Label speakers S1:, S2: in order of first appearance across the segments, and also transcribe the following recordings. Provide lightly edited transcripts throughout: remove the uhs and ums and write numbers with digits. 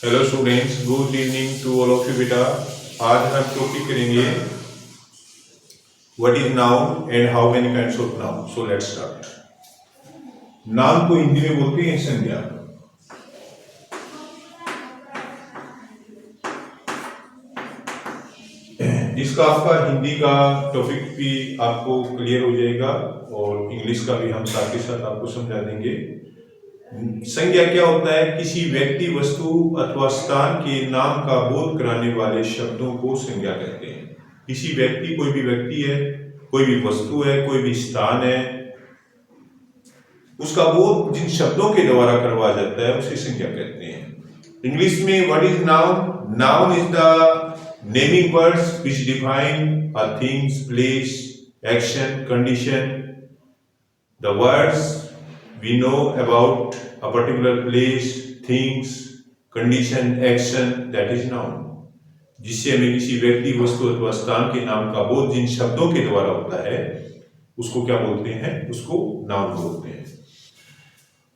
S1: Hello students, good evening to all of you बेटा। आज हम टॉपिक करेंगे what is noun and how many kinds of noun. So let's start. Noun को हिंदी में बोलते हैं संज्ञा। इसका आपका हिंदी का टॉपिक भी आपको क्लियर हो जाएगा और इंग्लिश का भी हम साथ के साथ आपको समझा देंगे। संज्ञा क्या होता है? किसी व्यक्ति, वस्तु अथवा स्थान के नाम का बोध कराने वाले शब्दों को संज्ञा कहते हैं। किसी व्यक्ति, कोई भी व्यक्ति है, कोई भी वस्तु है, कोई भी स्थान है, उसका बोध जिन शब्दों के द्वारा करवाया जाता है उसे संज्ञा कहते हैं। इंग्लिश में what is noun? Noun is the naming words which define a things, place, action, condition. The words we know about a particular place, things, condition, action, that is noun. जिससे हमें किसी व्यक्ति, वस्तु अथवा स्थान के नाम का बोध जिन शब्दों के द्वारा होता है उसको क्या बोलते हैं? उसको नाउन बोलते हैं।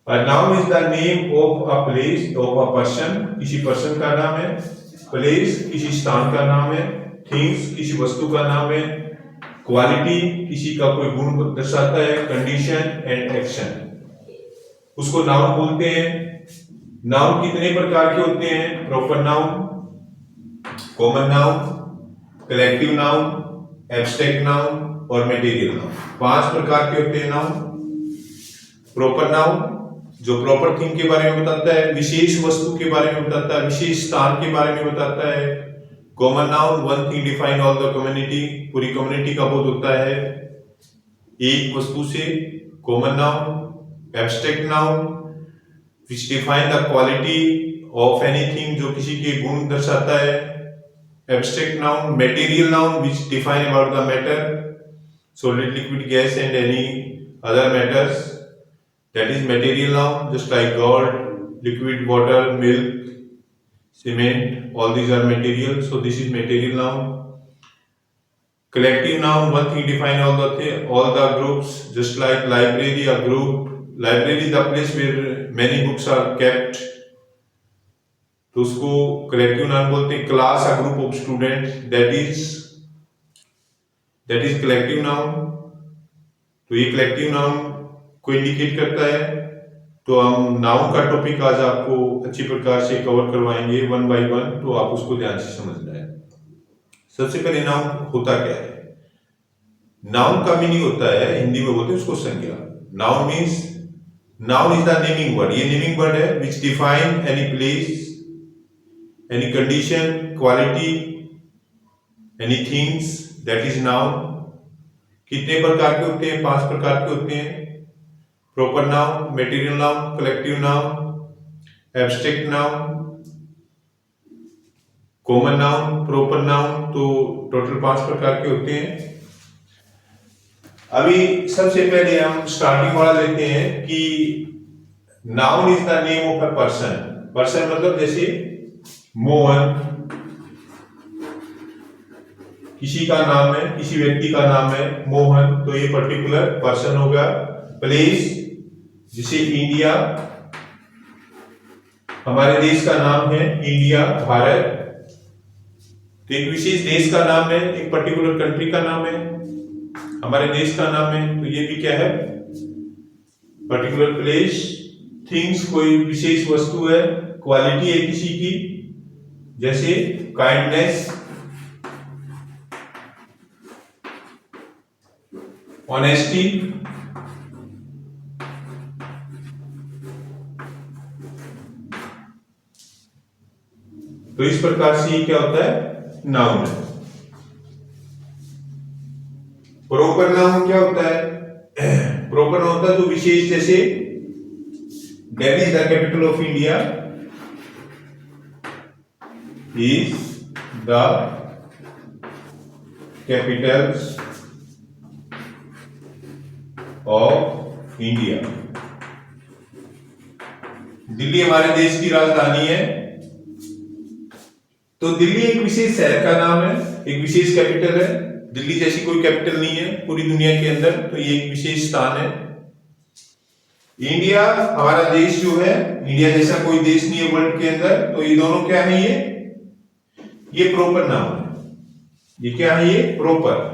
S1: A noun is the name of a place, of a person. किसी पर्सन का नाम है। प्लेस किसी स्थान का नाम है। थिंग्स किसी वस्तु का नाम है। क्वालिटी किसी का कोई गुण दर्शाता है। कंडीशन एंड एक्शन, उसको नाउन बोलते हैं। नाउन कितने प्रकार के होते हैं? Proper noun, common noun, collective noun, abstract noun और मटेरियल नाउन। 5 प्रकार के होते हैं नाउन। प्रॉपर नाउन जो प्रॉपर थिंग के बारे में बताता है, विशेष वस्तु के बारे में बताता है, विशेष स्थान के बारे में बताता है। Common noun, one thing define all the community, पूरी कम्युनिटी का बोध होता है एक वस्तु से। Common noun. Abstract noun which define the quality of anything, जो किसी के गुण दर्शाता है। Abstract noun. Material noun which define about the matter, solid, liquid, gas and any other matters, that is material noun, just like gold, liquid, water, milk, cement, all these are material, so this is material noun. Collective noun, one thing define all the groups, just like library, a group. Library is the place where many books are kept, तो उसको collective noun बोलते हैं। Class, a group of students, that is collective noun। तो ये collective noun को indicate करता है। तो हम नाउन का टॉपिक आज आपको अच्छी प्रकार से कवर करवाएंगे 1 by 1, तो आप उसको ध्यान से समझना है। सबसे पहले नाउन होता क्या है? नाउन का मीनिंग होता है, हिंदी में बोलते हैं उसको संज्ञा। Noun means, noun is the naming word. ये नेमिंग वर्ड है विच define any place, any condition, quality, any things, that is noun. कितने प्रकार के होते हैं? 5 प्रकार के होते हैं। Proper noun, material noun, collective noun, abstract noun, common noun, proper noun, तो टोटल 5 प्रकार के होते हैं। अभी सबसे पहले हम स्टार्टिंग वाला लेते हैं कि noun is the name of a person. Person मतलब जैसे मोहन, किसी का नाम है, किसी व्यक्ति का नाम है मोहन, तो ये पर्टिकुलर पर्सन होगा। प्लेस जिसे इंडिया, हमारे देश का नाम है इंडिया, भारत, तो एक विशेष देश का नाम है, एक पर्टिकुलर कंट्री का नाम है, हमारे देश का नाम है, तो ये भी क्या है? Particular place. थिंग्स कोई विशेष वस्तु है। क्वालिटी है किसी की, जैसे काइंडनेस, ऑनेस्टी, तो इस प्रकार से ये क्या होता है? नाउन है। प्रॉपर नाउन क्या होता है? प्रॉपर नाउन होता है जो विशेष, जैसे Delhi is the capital of India, is the Capitals of India. Delhi हमारे देश की राजधानी है, तो दिल्ली एक विशेष शहर का नाम है, एक विशेष कैपिटल है। दिल्ली जैसी कोई कैपिटल नहीं है पूरी दुनिया के अंदर, तो ये एक विशेष स्थान है। इंडिया हमारा देश जो है, इंडिया जैसा कोई देश नहीं है वर्ल्ड के अंदर, तो ये दोनों क्या है, ये प्रॉपर नाउन है। ये क्या है, ये proper.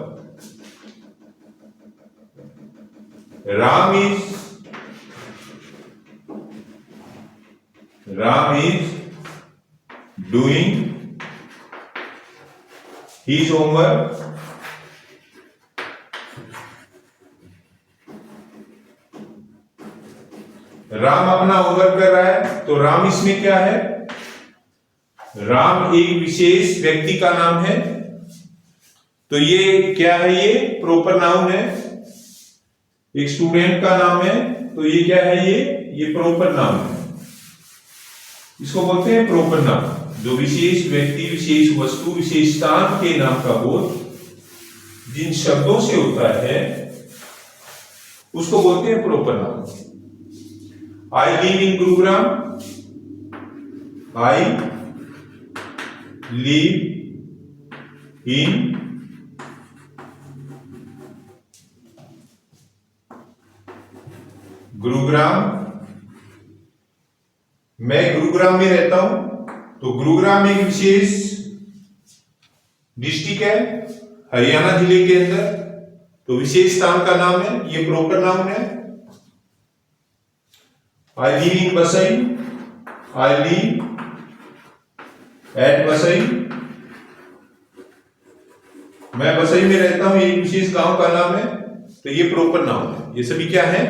S1: Ram is doing his homework. Ram अपना होमवर्क कर रहा है, तो राम इसमें क्या है, राम एक विशेष व्यक्ति का नाम है, तो ये क्या है, ये प्रॉपर नाउन है। एक स्टूडेंट का नाम है, तो ये क्या है, ये प्रॉपर नाउन है। इसको बोलते हैं प्रॉपर नाउन। जो विशेष व्यक्ति, विशेष वस्तु, विशेष स्थान के नाम का बोध जिन शब्दों से होता है उसको बोलते हैं proper noun. I live in Gurugram. I live in Gurugram. मैं गुरुग्राम में रहता हूं, तो गुरुग्राम एक विशेष डिस्ट्रिक्ट है हरियाणा जिले के अंदर, तो विशेष स्थान का नाम है, ये प्रॉपर नाउन है। I live in Vasai. I live at Vasai. मैं वसई में रहता हूं, एक विशेष गांव का नाम है, तो ये प्रॉपर नाउन है। ये सभी क्या है,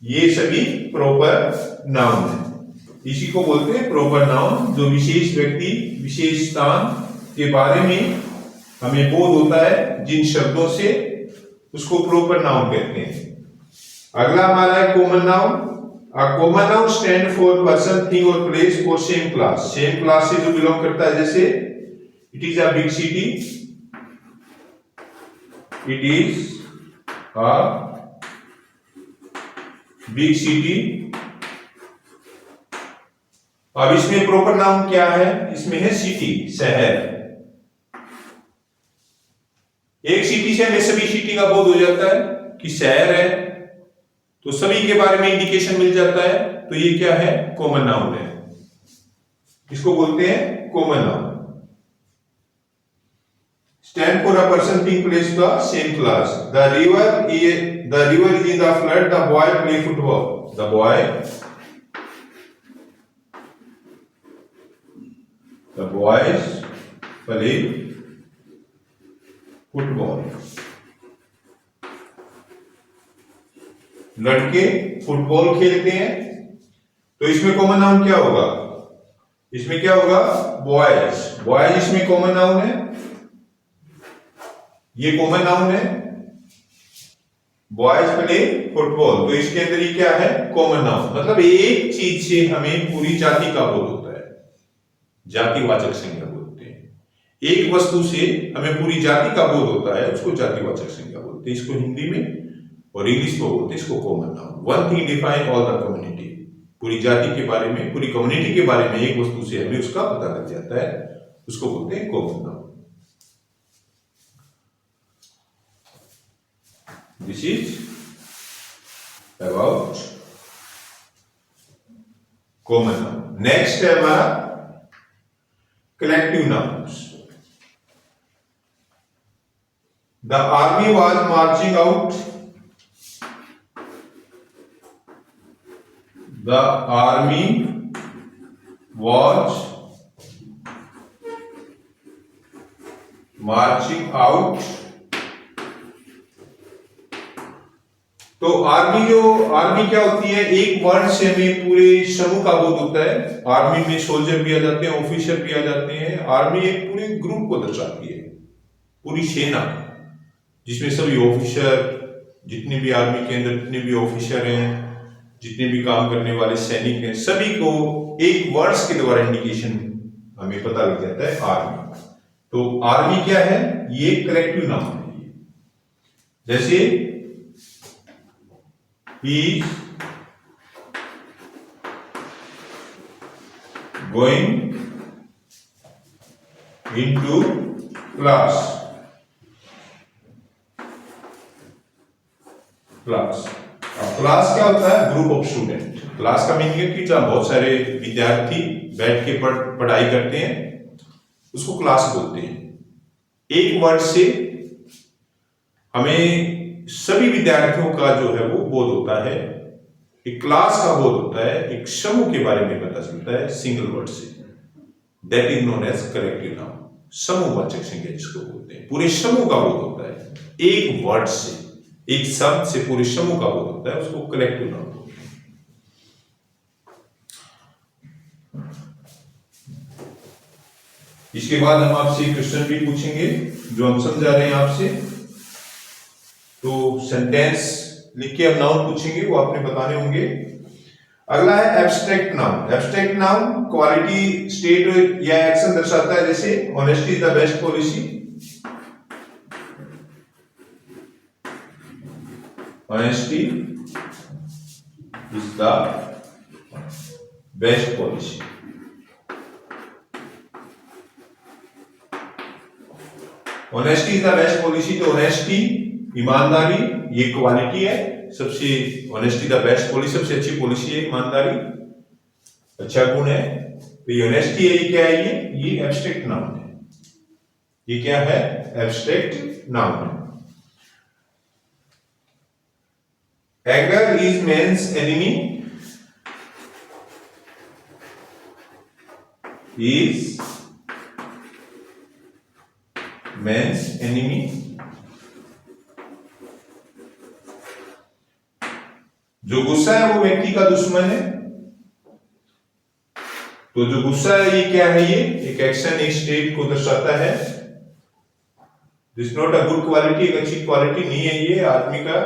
S1: ये सभी प्रॉपर नाउन है। इसी को बोलते हैं प्रॉपर नाउन, जो विशेष व्यक्ति, विशेष स्थान के बारे में हमें बोध होता है जिन शब्दों से, उसको प्रॉपर नाउन कहते हैं। अगला हमारा है common noun. Common noun stand for person, thing और place for same class. Same class से जो बिलोंग करता है, जैसे it is a big city, it is a big city. अब इसमें प्रॉपर नाउन क्या है, इसमें है सिटी, शहर। एक सिटी से हमें सभी सिटी का बोध हो जाता है कि शहर है, तो सभी के बारे में इंडिकेशन मिल जाता है, तो ये क्या है, कॉमन नाउन है। इसको बोलते हैं common noun. Stand for a person, thing, place the same class. The river is in the flood, the boy play football. The boys play football. लड़के फुटबॉल खेलते हैं, तो इसमें कॉमन नाउन क्या होगा, इसमें क्या होगा, बॉयज। बॉयज इसमें कॉमन नाउन है, ये कॉमन नाउन है। बॉयज प्ले फुटबॉल, तो इसके अंदर ये क्या है, कॉमन नाउन। मतलब एक चीज से हमें पूरी जाति का बोध होता है, जातिवाचक संज्ञा बोलते हैं। एक वस्तु से हमें पूरी जाति का बोध होता है, उसको जातिवाचक संज्ञा बोलते हैं। इसको हिंदी में और इंग्लिश में बोलते हैं इसको common noun. One thing define all the community. पूरी जाति के बारे में, पूरी कम्युनिटी के बारे में एक वस्तु से हमें उसका पता लग जाता है, उसको बोलते हैं common noun. This is about common noun. Next है हमारा collective nouns. The army was marching out. The army was marching out। तो आर्मी क्या होती है, एक वर्ड से हमें पूरे समूह का बोध होता है। आर्मी में सोल्जर भी आ जाते हैं, ऑफिसर भी आ जाते हैं। आर्मी एक पूरे ग्रुप को दर्शाती है, पूरी सेना, जिसमें सभी ऑफिसर, जितने भी आर्मी के अंदर जितने भी ऑफिसर हैं, जितने भी काम करने वाले सैनिक हैं, सभी को एक वर्ड्स के द्वारा इंडिकेशन हमें पता लग जाता है, आर्मी। तो आर्मी क्या है, ये कलेक्टिव नाउन है। जैसे he is going into class। Class क्या होता है? Group of student. क्लास का मीनिंग है कि जहाँ बहुत सारे विद्यार्थी बैठ के पढ़ाई करते हैं, उसको क्लास बोलते हैं। एक वर्ड से हमें सभी विद्यार्थियों का जो है वो बोध होता है। एक क्लास का बोध होता है, एक समूह के बारे में पता चलता है सिंगल वर्ड से। That is known as collective noun. समूहवाचक संज्ञा जिसको बोलते हैं, पूरे समूह का बोध होता है। एक वर्ड से, एक शब्द से पूरे समूह का बोध होता है, उसको कलेक्टिव नाउन बोलते हैं। इसके बाद हम आपसे क्वेश्चन भी पूछेंगे जो हम समझा रहे हैं आपसे। तो सेंटेंस लिख के हम नाउन पूछेंगे, वो आपने बताने होंगे। अगला है abstract noun. Abstract noun quality, state या एक्शन दर्शाता है, जैसे honesty is the best policy. Honesty is the best policy. Honesty is the best policy. तो ऑनेस्टी, ईमानदारी, ये क्वालिटी है सबसे। ऑनेस्टी द बेस्ट पॉलिसी, सबसे अच्छी पॉलिसी है ईमानदारी, अच्छा गुण है। तो ये ऑनेस्टी है, ये क्या है? ये एब्स्ट्रैक्ट नाउन है। ये क्या है? एब्स्ट्रैक्ट नाउन है। Anger is man's enemy. Is man's enemy. जो गुस्सा है वो व्यक्ति का दुश्मन है। तो जो गुस्सा है ये क्या है? ये एक एक्शन, एक स्टेट को दर्शाता है। This not a good quality, एक अच्छी क्वालिटी नहीं है ये आदमी का,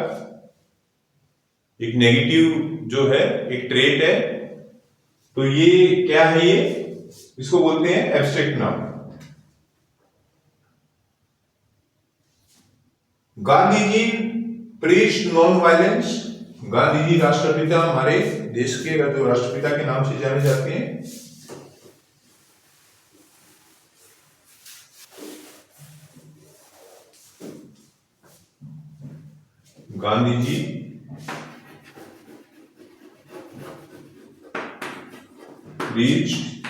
S1: एक नेगेटिव जो है, एक ट्रेट है। तो ये क्या है? ये इसको बोलते हैं abstract noun. Gandhi ji preached non violence. Gandhi ji राष्ट्रपिता, हमारे देश के जो राष्ट्रपिता के नाम से जाने जाते हैं। Gandhi ji preached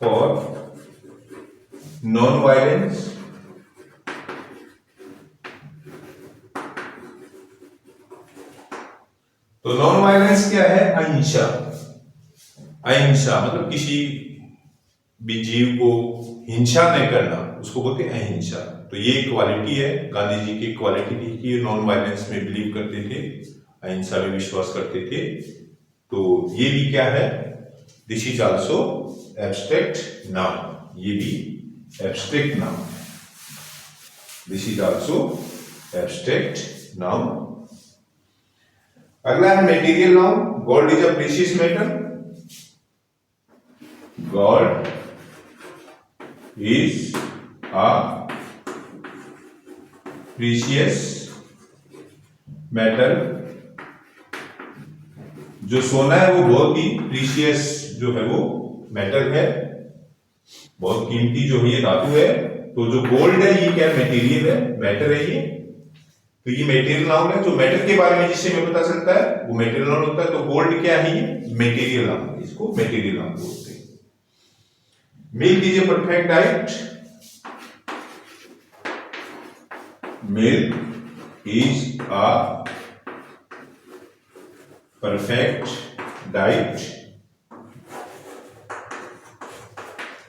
S1: for non-violence तो नॉन वायलेंस क्या है? अहिंसा। अहिंसा मतलब किसी भी जीव को हिंसा नहीं करना, उसको बोलते हैं अहिंसा। तो ये क्वालिटी है, गांधी जी की क्वालिटी थी कि नॉन वायलेंस में बिलीव करते थे, अहिंसा में विश्वास करते थे। तो ये भी क्या है? This is also abstract noun. ये भी एब्स्ट्रैक्ट नाउन है। This is also abstract noun. अगला है material noun. God is a precious metal. God is a precious metal. जो सोना है वो बहुत ही प्रीशियस जो है वो मेटल है, बहुत कीमती जो है ये धातु है। तो जो गोल्ड है ये क्या मटेरियल है, मैटर है ये। तो ये मेटेरियल नाउन है। जो मैटर के बारे में जिससे हमें पता चलता है वो मेटेरियल नाउन होता है। तो गोल्ड क्या है? ये मेटेरियल नाउन है, इसको मेटेरियल नाउन बोलते हैं। Milk is a perfect diet. Milk is a perfect diet.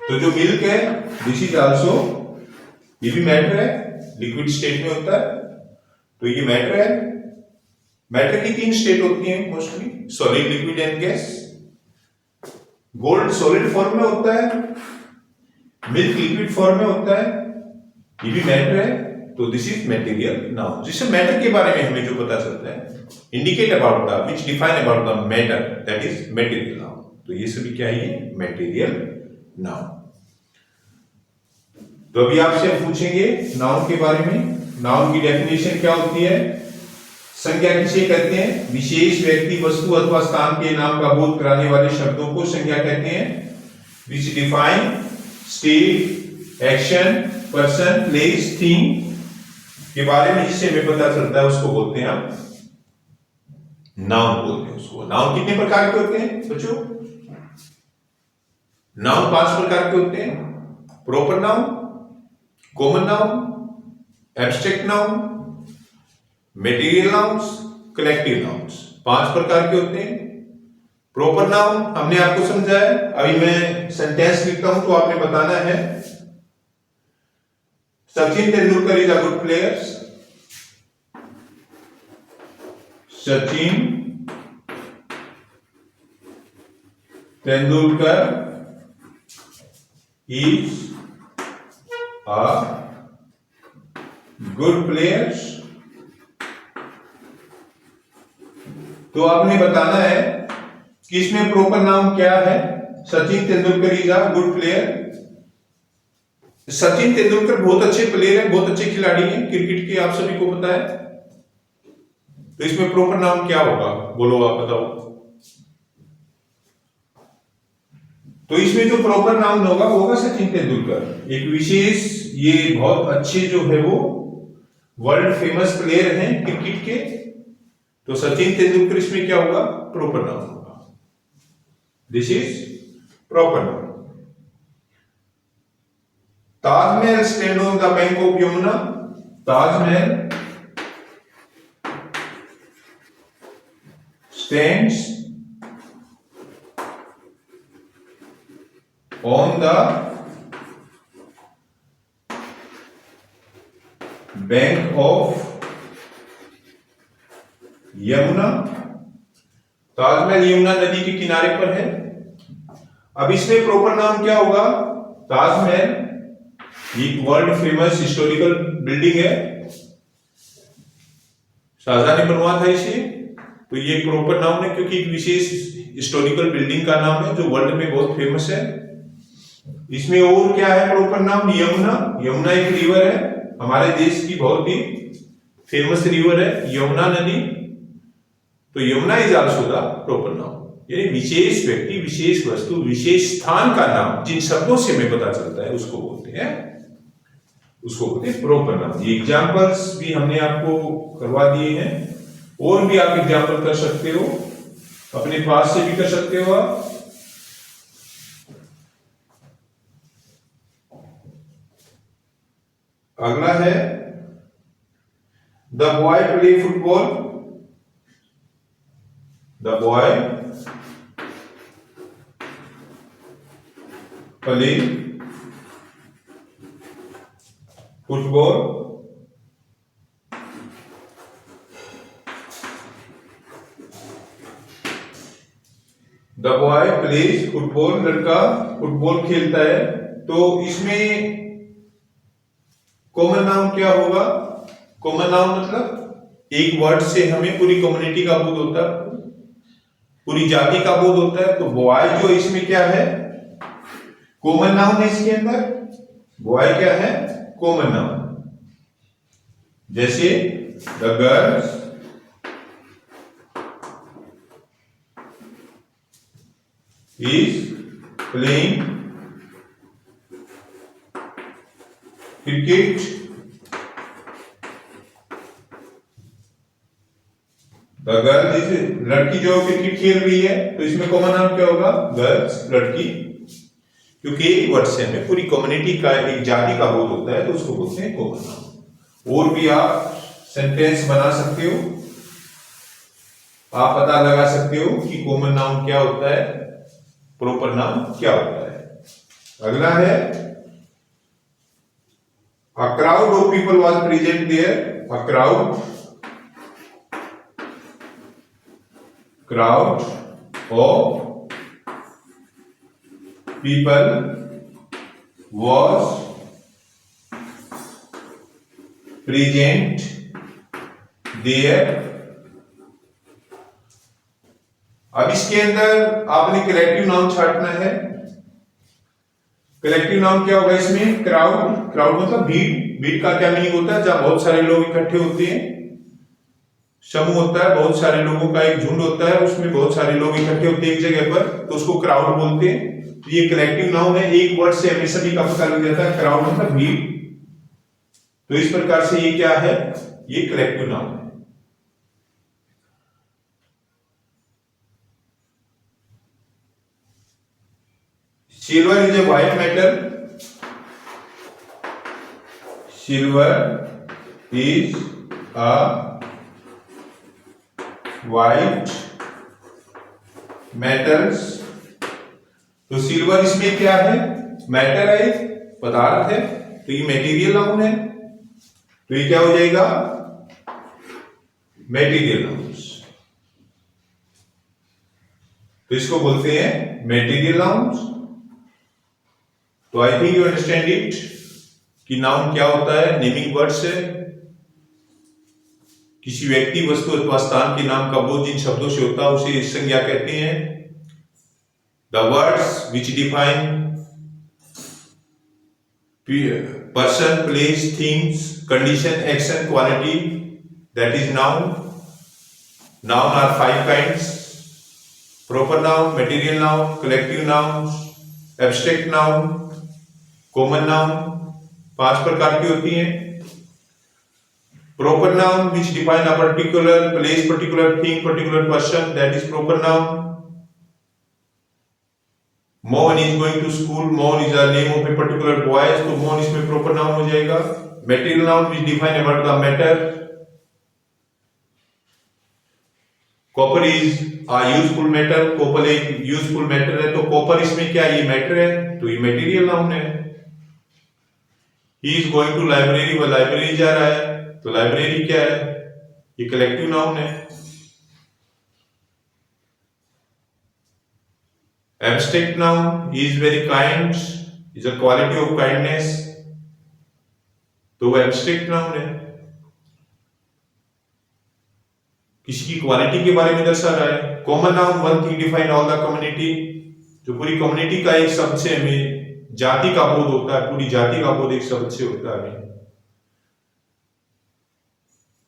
S1: तो जो मिल्क है दिस इज आल्सो, ये भी मैटर है, लिक्विड स्टेट में होता है। तो ये मैटर है। मैटर की तीन स्टेट होती हैं mostly, solid, liquid and gas. Gold solid form में होता है, मिल्क लिक्विड फॉर्म में होता है, ये भी मैटर है। तो दिस इज मटेरियल नाउन। जिससे मैटर के बारे में हमें जो पता चलता है, indicate about the, which define about the matter, that is material noun. तो ये सभी क्या है? ये मटेरियल नाउन। तो अभी आपसे हम पूछेंगे नाउन के बारे में। नाउन की डेफिनेशन क्या होती है? संज्ञा किसे कहते हैं? विशेष व्यक्ति, वस्तु अथवा स्थान के नाम का बोध कराने वाले शब्दों को संज्ञा कहते हैं। विच define state, action, person, place, thing के बारे में जिससे हमें पता चलता है उसको बोलते हैं हम नाउन बोलते हैं उसको। नाउन कितने प्रकार के होते हैं बच्चों? नाउन 5 प्रकार के होते हैं। Proper noun, common noun, abstract noun, material nouns, collective nouns. 5 प्रकार के होते हैं। प्रॉपर नाउन हमने आपको समझाया। अभी मैं सेंटेंस लिखता हूं तो आपने बताना है Sachin Tendulkar is a good player. Sachin Tendulkar is a good player। तो आपने बताना है कि इसमें प्रॉपर नाउन क्या है। Sachin Tendulkar is a good player. Sachin Tendulkar बहुत अच्छे प्लेयर हैं, बहुत अच्छे खिलाड़ी हैं क्रिकेट के, आप सभी को पता है। तो इसमें प्रॉपर नाउन क्या होगा, बोलो आप बताओ। तो इसमें जो प्रॉपर नाउन होगा वो होगा सचिन तेंदुलकर। एक विशेष, ये बहुत अच्छे जो है वो वर्ल्ड फेमस प्लेयर हैं क्रिकेट के। तो सचिन तेंदुलकर इसमें क्या होगा, प्रॉपर नाउन होगा। This is proper noun. Taj Mahal stand on the bank of Yamuna. Taj Mahal stands on the bank of Yamuna. Taj Mahal Yamuna नदी के किनारे पर है। अब इसमें प्रॉपर नाम क्या होगा? ताजमहल एक वर्ल्ड फेमस हिस्टोरिकल बिल्डिंग है, शाहजहां ने बनवाया था इसे। तो ये प्रॉपर नाउन है क्योंकि एक विशेष हिस्टोरिकल बिल्डिंग का नाम है जो वर्ल्ड में बहुत फेमस है। इसमें और क्या है प्रॉपर नाम? यमुना। यमुना एक रिवर है, हमारे देश की बहुत ही फेमस रिवर है यमुना नदी। तो Yamuna is also the proper noun. यानी विशेष व्यक्ति, विशेष वस्तु, विशेष स्थान का नाम जिन शब्दों से हमें पता चलता है उसको बोलते हैं प्रॉपर नाउन। ये एग्जांपल्स भी हमने आपको करवा दिए हैं, और भी आप एग्जांपल कर सकते हो, अपने पास से भी कर सकते हो आप। अगला है the boy play football. The boy play football. The boy plays football. लड़का फुटबॉल खेलता है। तो इसमें कॉमन नाउन क्या होगा? कॉमन नाउन मतलब एक वर्ड से हमें पूरी कम्युनिटी का बोध होता है, पूरी जाति का बोध होता है। तो बॉय जो इसमें क्या है? कॉमन नाउन है इसके अंदर। बॉय क्या है? Common noun. जैसे the girls is playing cricket. The girl is, लड़की जो क्रिकेट खेल रही है। तो इसमें कॉमन नाउन क्या होगा? गर्ल्स, लड़की। क्योंकि एक वर्ड से हमें पूरी कम्युनिटी का, एक जाति का बोध होता है तो उसको बोलते हैं कॉमन नाउन। और भी आप सेंटेंस बना सकते हो, आप पता लगा सकते हो कि कॉमन नाउन क्या होता है, प्रॉपर नाउन क्या होता है। अगला है a crowd of people was present there। a crowd of people was present there। अब इसके अंदर आपने कलेक्टिव नाउन छांटना है। कलेक्टिव नाउन क्या होगा इसमें? क्राउड। क्राउड मतलब भीड़। भीड़ का क्या मीनिंग होता है? जहां बहुत सारे लोग इकट्ठे होते हैं, समूह होता है, बहुत सारे लोगों का एक झुंड होता है, उसमें बहुत सारे लोग इकट्ठे होते हैं एक जगह पर, तो उसको क्राउड बोलते हैं। तो ये कलेक्टिव नाउन है, एक वर्ड से हमें सभी का पता लग जाता है। क्राउड मतलब भीड़। तो इस प्रकार से ये क्या है, ये कलेक्टिव नाउन है। Silver is a white metal. Silver is a white metals. तो सिल्वर इसमें क्या है, मैटर है, पदार्थ है, तो ये मेटीरियल नाउन है। तो ये क्या हो जाएगा, मेटीरियल नाउन्स। तो इसको बोलते हैं मेटीरियल नाउन्स। तो I think you understand it कि नाउन क्या होता है, नेमिंग वर्ड्स है। किसी व्यक्ति, वस्तु अथवा स्थान के नाम का बोध जिन शब्दों से होता है उसे संज्ञा कहते हैं। The words which define person, place, things, condition, action, quality, that is noun. Noun are 5 kinds: proper noun, material noun, collective nouns, abstract noun, common noun। 5 प्रकार की होती हैं। proper noun which define a particular place, particular thing, particular person, that is proper noun। Mohan is going to school, Mohan is a name of a particular boy, तो Mohan इसमें proper noun हो जाएगा। material noun which define about the matter। copper is a useful metal, copper एक useful matter है, तो copper इसमें क्या, ये matter है, तो ये material noun है। he is going to library, वह library जा रहा है, तो library क्या है, ये collective noun है। abstract noun, he is very kind, is a quality of kindness, तो वो abstract noun है, किसी की क्वालिटी के बारे में दर्शा रहा है। Common noun, one thing define all the community, जो पूरी कम्युनिटी का एक शब्द से हमें जाति का बोध होता है, पूरी जाति का बोध एक शब्द से होता है।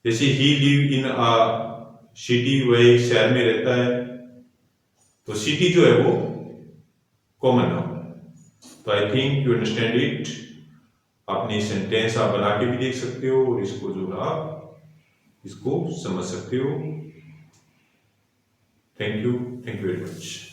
S1: जैसे he live in a city, वह एक शहर में रहता है, तो सिटी जो है वो कॉमन नाउन है। तो I think you understand it. अपनी सेंटेंस आप बना के भी देख सकते हो और इसको जो है आप इसको समझ सकते हो। Thank you very much.